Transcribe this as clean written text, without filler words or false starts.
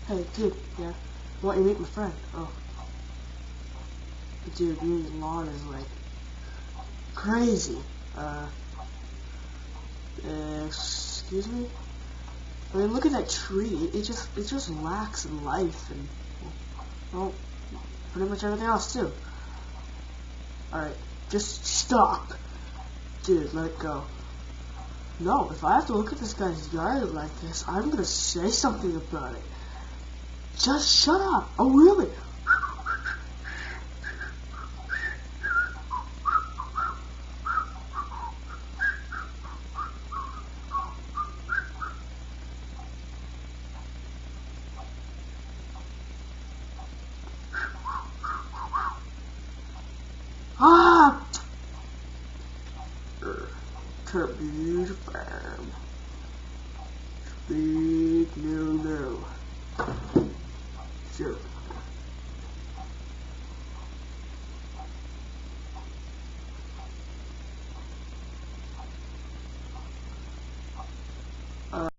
Hey, dude, yeah. Why don't you meet my friend? Oh. Dude, your lawn is like crazy. Excuse me? I mean, look at that tree. It just lacks life and, well, pretty much everything else too. Alright, just stop. Dude, let it go. No, if I have to look at this guy's yard like this, I'm gonna say something about it. Just shut up. Oh, really? Ah! Tribute Farm. Speak no. Sure.